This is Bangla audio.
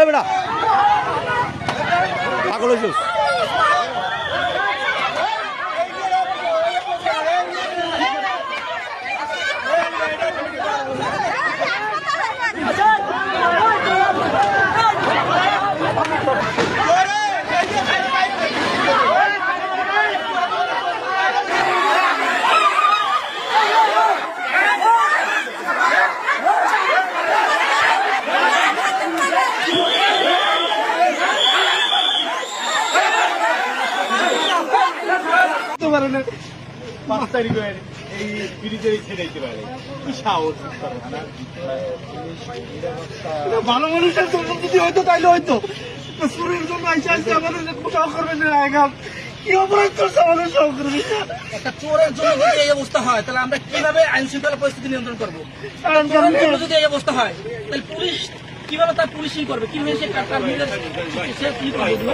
বেটা পাগল হয়েছিস ভালো মানুষের জন্য যদি হয়তো তাইলে হয়তো সুরের জন্য আইসা আসছে আমাদের সহকর্মী কি অপরাধ করছে আমাদের সহকর্মী একটা চোরের জন্য যদি এই অবস্থা হয় তাহলে আমরা কিভাবে আইন শৃঙ্খলা পরিস্থিতি নিয়ন্ত্রণ করবো? যদি এই অবস্থা হয় তাহলে পুলিশ কিভাবে তার পুলিশিং করবে, কিভাবে সে কি করবে?